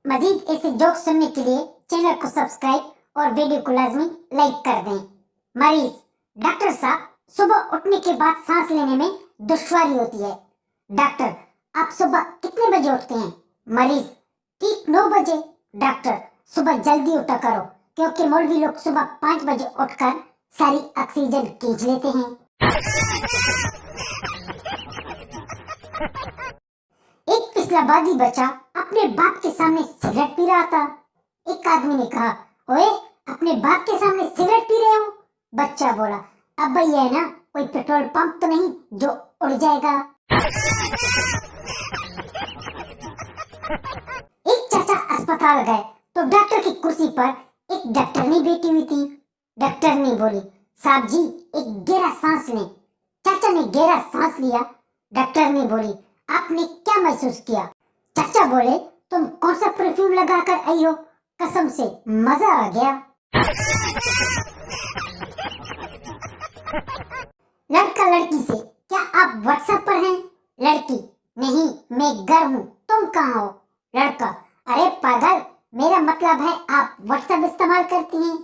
मजीद ऐसे जोक सुनने के लिए चैनल को सब्सक्राइब और वीडियो को लाजमी लाइक कर दें। मरीज, डॉक्टर साहब, सुबह उठने के बाद सांस लेने में दुश्वारी होती है। डॉक्टर, आप सुबह कितने बजे उठते हैं? मरीज, ठीक 9 बजे। डॉक्टर, सुबह जल्दी उठा करो, क्योंकि मौलवी लोग सुबह 5 बजे उठकर सारी ऑक्सीजन खींच लेते हैं। एक फिसलाबादी बच्चा अपने बाप के सामने सिगरेट पी रहा था। एक आदमी ने कहा, ओए, अपने बाप के सामने सिगरेट पी रहे हो? बच्चा बोला, अब भाई है ना, कोई पेट्रोल पंप तो नहीं जो उड़ जाएगा। एक चाचा अस्पताल गए तो डॉक्टर की कुर्सी पर एक डॉक्टरनी बैठी हुई थी। डॉक्टरनी बोली, साहब जी, एक गहरा सांस लें। चाचा ने गहरा सांस लिया। डॉक्टरनी बोली, आपने क्या महसूस किया? चाचा बोले, तुम कौन सा परफ्यूम लगा कर आई हो? कसम से मजा आ गया। लड़का लड़की से, क्या आप व्हाट्सएप पर हैं? लड़की, नहीं, मैं घर हूँ, तुम कहाँ हो? लड़का, अरे पागल, मेरा मतलब है आप व्हाट्सएप इस्तेमाल करती हैं।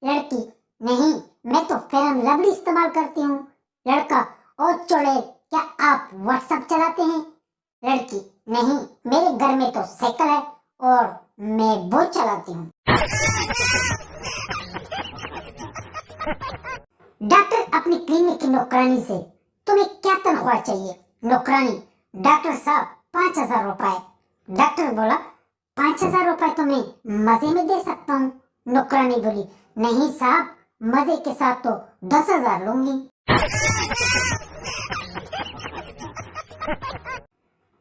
लड़की, नहीं, मैं तो फेयर लवली इस्तेमाल करती हूँ। लड़का, ओ चोड़े, क्या आप व्हाट्सएप चलाते हैं? लड़की, नहीं, मेरे घर में तो साइकिल है और मैं वो चलाती हूँ। डॉक्टर अपनी क्लिनिक की नौकरानी से, तुम्हें क्या तनख्वाह चाहिए? नौकरानी, डॉक्टर साहब, 5,000 रुपए। डॉक्टर बोला, 5,000 रुपए तो मैं मजे में दे सकता हूँ। नौकरानी बोली, नहीं साहब, मजे के साथ तो 10,000 लूंगी।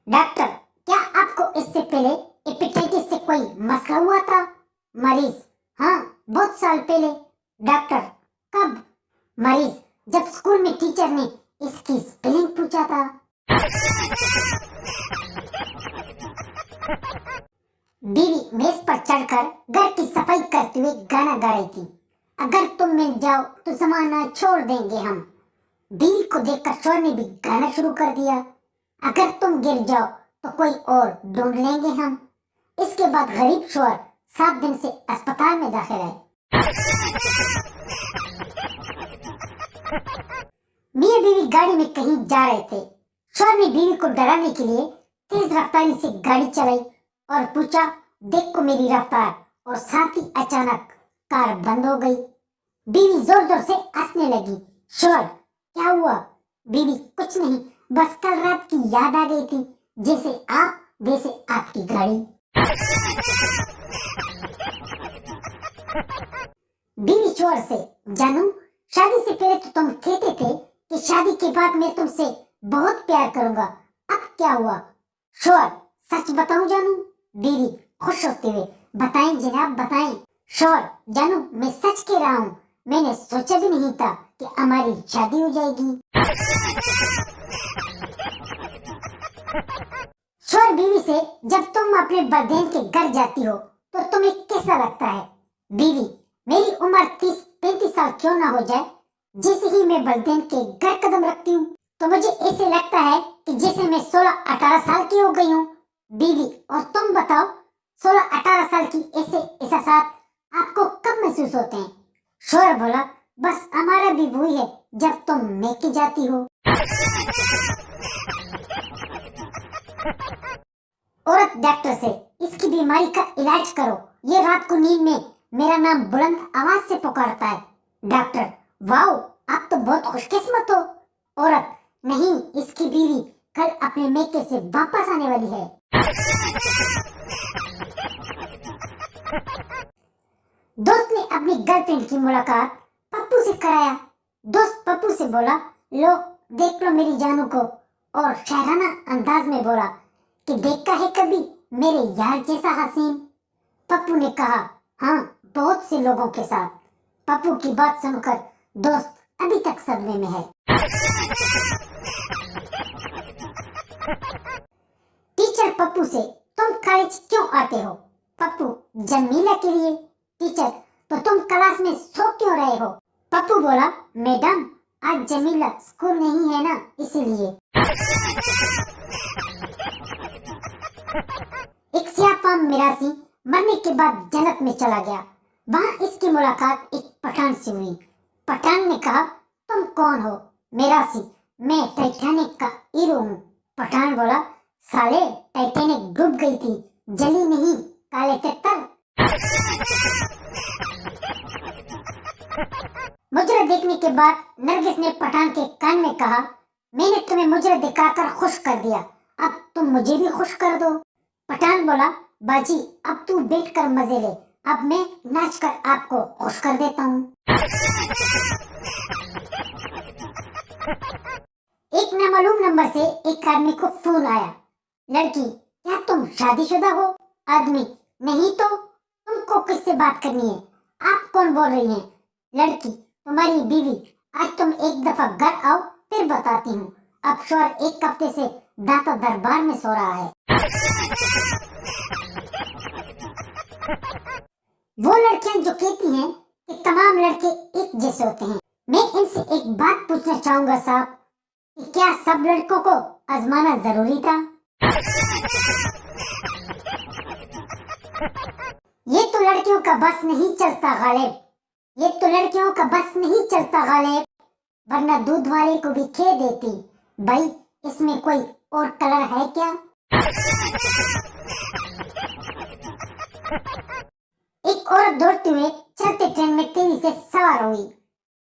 डॉक्टर, क्या आपको इससे पहले हेपेटाइटिस से कोई मसला हुआ था? मरीज, हाँ, बहुत साल पहले। डॉक्टर, कब? मरीज, जब स्कूल में टीचर ने इसकी स्पेलिंग पूछा था। बीवी मेज पर चढ़कर घर की सफाई करते हुए गाना गा रही थी। अगर तुम मिल जाओ तो जमाना छोड़ देंगे हम। बीवी को देखकर शोर ने भी गाना शुरू कर दिया। अगर तुम गिर जाओ तो कोई और ढूंढ लेंगे हम। इसके बाद गरीब शोर 7 दिन से अस्पताल में दाखिल है। मियां बीवी गाड़ी में कहीं जा रहे थे। शोर ने बीवी को डराने के लिए तेज रफ्तारी से गाड़ी चलाई और पूछा, देखो मेरी रफ्तार, और साथ ही अचानक कार बंद हो गई। बीवी जोर जोर से हंसने लगी। शोर, क्या हुआ? बीवी, कुछ नहीं, बस कल रात की याद आ गई थी, जैसे आप वैसे आपकी गाड़ी। बीवी शोर से, जानू, शादी से पहले तो तुम कहते थे कि शादी के बाद मैं तुमसे बहुत प्यार करूंगा, अब क्या हुआ? शोर, सच बताऊं जानू? बीवी खुश होते हुए, बताएं जनाब, बताएं। शोर, जानू, मैं सच कह रहा हूँ, मैंने सोचा भी नहीं था कि हमारी शादी हो जाएगी। शोर बीवी से, जब तुम अपने बहन के घर जाती हो तो तुम्हें कैसा लगता है? बीवी, मेरी उम्र 30-35 साल क्यों ना हो जाए, जैसे ही मैं बलदेन के घर कदम रखती हूँ तो मुझे ऐसे लगता है कि जैसे मैं 16-18 साल की हो गई हूँ। बीवी, और तुम बताओ, 16-18 साल की ऐसे एहसास आपको कब महसूस होते हैं? शोर बोला, बस हमारा भी वही है जब तुम मैके जाती हो। औरत डॉक्टर से, इसकी बीमारी का इलाज करो, ये रात को नींद में मेरा नाम बुलंद आवाज से पुकारता है। डॉक्टर, वाओ, आप तो बहुत खुशकिस्मत हो। औरत, नहीं, इसकी बीवी कल अपने मैके से वापस आने वाली है। दोस्त ने अपनी गर्लफ्रेंड की मुलाकात पप्पू से कराया। दोस्त पप्पू से बोला, लो देख लो मेरी जानू को, और शायराना अंदाज में बोला कि देखा है कभी मेरे यार जैसा हसीन? पप्पू ने कहा, हाँ, बहुत से लोगों के साथ। पप्पू की बात सुनकर दोस्त अभी तक सदमे में है। टीचर पप्पू से, तुम कॉलेज क्यों आते हो? पप्पू, जमीला के लिए। टीचर, तो तुम क्लास में सो क्यों रहे हो? पप्पू बोला, मैडम, आज जमीला स्कूल नहीं है ना, इसीलिए। एक सियाफाम मिरासी मरने के बाद जन्नत में चला गया। वहां इसकी मुलाकात एक पठान से हुई। पठान ने कहा, तुम कौन हो? मिरासी, मैं टाइटैनिक का हीरो हूँ। पठान बोला, साले टाइटैनिक डूब गई थी, जली नहीं, काले तितर। मुजरा देखने के बाद नरगिस ने पठान के कान में कहा, मैंने तुम्हें मुजरा दिखाकर खुश कर दिया, अब तुम मुझे भी खुश कर दो। पठान बोला, बाजी अब तू बैठ कर मजे ले, अब मैं नाच कर आपको खुश कर देता हूँ। एक नामालूम नंबर से एक आदमी को फोन आया। लड़की, क्या तुम शादीशुदा हो? आदमी, नहीं तो तुमको किससे बात करनी है? आप कौन बोल रही हैं? लड़की, तुम्हारी बीवी। आज तुम एक दफा घर आओ, फिर बताती हूँ। अब शोर एक हफ्ते से दाता दरबार में सो रहा है। वो लड़कियां जो कहती हैं कि तमाम लड़के एक जैसे होते हैं, मैं इनसे एक बात पूछना चाहूंगा साहब, कि क्या सब लड़कों को आजमाना जरूरी था? ये तो लड़कियों का बस नहीं चलता गालिब, ये तो लड़कियों का बस नहीं चलता गालिब, वरना दूध वाले को भी खे देती। भाई, इसमें कोई और कलर है क्या? एक औरत दौड़ते हुए चलते ट्रेन में तेजी से सवार हुई।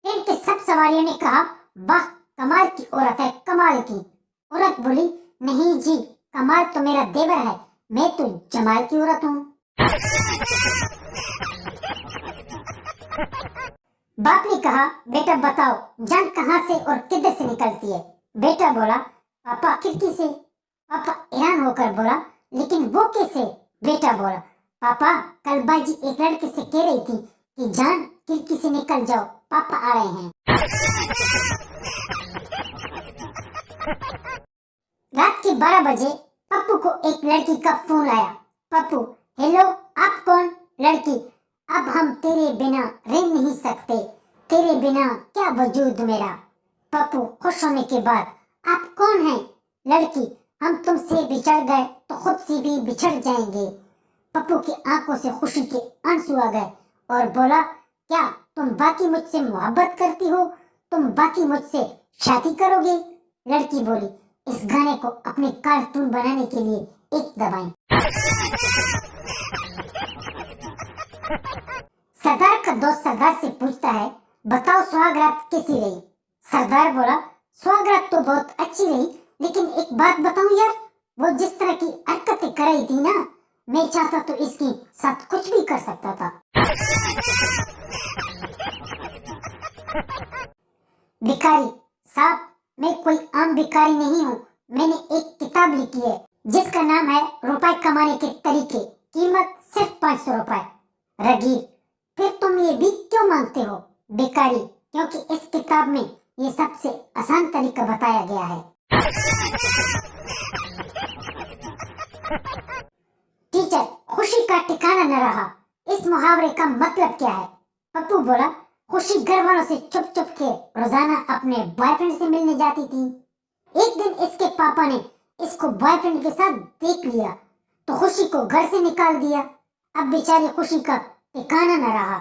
ट्रेन के सब सवारियों ने कहा, वाह, कमाल की औरत है, कमाल की। औरत बोली, नहीं जी, कमाल तो मेरा देवर है, मैं तो जमाल की औरत हूँ। बाप ने कहा, बेटा बताओ, जान कहाँ से और किधर से निकलती है? बेटा बोला, पापा खिड़की से। पापा हैरान होकर बोला, लेकिन वो कैसे? बेटा बोला, पापा कल बाजी एक लड़के से कह रही थी कि जान खिड़की से निकल जाओ, पापा आ रहे हैं। रात के 12 बजे पप्पू को एक लड़की का फोन आया। पप्पू, हेलो, आप कौन? लड़की, अब हम तेरे बिना रह नहीं सकते, तेरे बिना क्या वजूद मेरा। पप्पू खुश होने के बाद, आप कौन हैं? लड़की, हम तुमसे बिछड़ गए तो खुद से भी बिछड़ जाएंगे। पप्पू की आंखों से खुशी के आंसू आ गए और बोला, क्या तुम वाकई मुझसे मोहब्बत करती हो? तुम वाकई मुझसे शादी करोगे? लड़की बोली, इस गाने को अपने कार्टून बनाने के लिए एक दबाएं। सरदार का दोस्त सरदार से पूछता है, बताओ सुहागरात कैसी रही? सरदार बोला, सुहागरात तो बहुत अच्छी रही, लेकिन एक बात बताऊं यार, वो जिस तरह की हरकतें कर रही थी ना, मैं चाहता तो इसकी साथ कुछ भी कर सकता था। भिखारी, साहब मैं कोई आम भिखारी नहीं हूँ, मैंने एक किताब लिखी है जिसका नाम है रुपए कमाने के तरीके, कीमत सिर्फ 500 रुपए। रगीर, फिर तुम ये भी क्यों मांगते हो? भिखारी, क्योंकि इस किताब में ये सबसे आसान तरीका बताया गया है। टीचर, खुशी का ठिकाना न रहा, इस मुहावरे का मतलब क्या है? पप्पू बोला, खुशी घर वालों से चुप चुप के रोजाना अपने बॉयफ्रेंड से मिलने जाती थी। एक दिन इसके पापा ने इसको बॉयफ्रेंड के साथ देख लिया तो खुशी को घर से निकाल दिया। अब बेचारी खुशी का ठिकाना न रहा।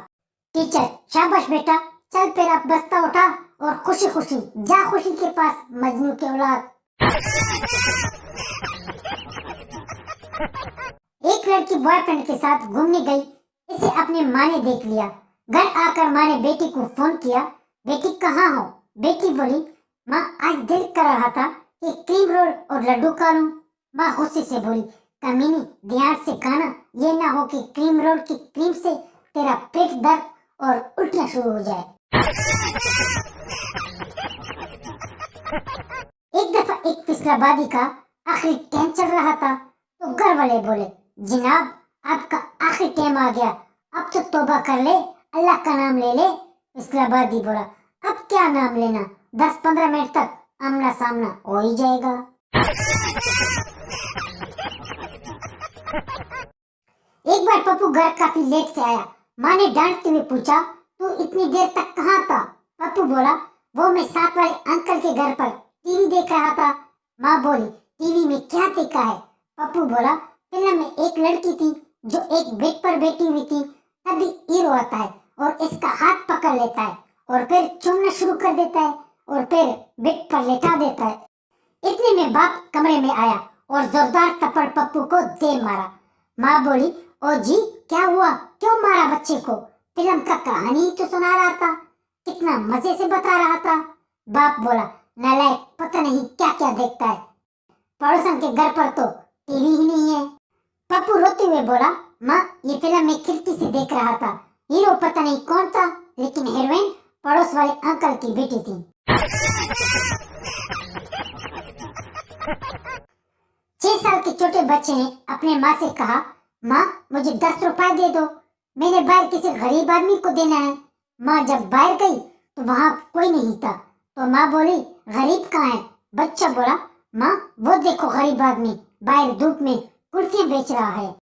टीचर, शाबाश बेटा, चल फिर अब बस्ता उठा और खुशी खुशी जा खुशी के पास, मजनू के औलाद। एक लड़की बॉयफ्रेंड के साथ घूमने गई, इसे अपनी माँ ने देख लिया। घर आकर माँ ने बेटी को फोन किया, बेटी कहाँ हो? बेटी बोली, माँ आज दिल कर रहा था कि क्रीम रोल और लड्डू खा लूं। माँ गुस्से से बोली, कमीनी, ध्यान से खाना, ये ना हो कि क्रीम रोल की क्रीम से तेरा पेट दर्द और उल्टियां शुरू हो जाए। एक दफा एक फिसलाबादी का आखिरी टाइम चल रहा था तो घर वाले बोले, जनाब आपका आखिरी टाइम आ गया, अब तो तौबा कर ले, अल्लाह का नाम ले ले। फिसलाबादी बोला, अब क्या नाम लेना, 10-15 मिनट तक आमना सामना हो ही जाएगा। एक बार पप्पू घर काफी लेट से आया। माँ ने डांटते हुए पूछा, तू इतनी देर तक कहाँ था? पप्पू बोला, वो मैं साथ वाले अंकल के घर पर टीवी देख रहा था। माँ बोली, टीवी में क्या देखा है? पप्पू बोला, फिल्म में एक लड़की थी जो एक बेड पर बैठी हुई थी। तभी हीरो आता है और इसका हाथ पकड़ लेता है और फिर चूमना शुरू कर देता है और फिर बेड पर लेटा देता है। इतने में बाप कमरे में आया और जोरदार थप्पड़ पप्पू को दे मारा। माँ बोली, ओ जी क्या हुआ, क्यों मारा बच्चे को? फिल्म का कहानी ही तो सुना रहा था, कितना मजे से बता रहा था। बाप बोला, नालायक, पता नहीं क्या क्या देखता है, पड़ोसन के घर पर तो टीवी ही नहीं है। पप्पू रोते हुए बोला, माँ ये फिल्म मैं खिड़की से देख रहा था, हीरो पता नहीं कौन था, लेकिन हीरोइन पड़ोस वाले अंकल की बेटी थी। 6 साल के छोटे बच्चे ने अपने माँ से कहा, माँ मुझे 10 रुपए दे दो, मैंने बाहर किसी गरीब आदमी को देना है। माँ जब बाहर गई तो वहाँ कोई नहीं था, तो माँ बोली, गरीब कहाँ है? बच्चा बोला, माँ वो देखो गरीब आदमी बाहर धूप में कुल्फियाँ बेच रहा है।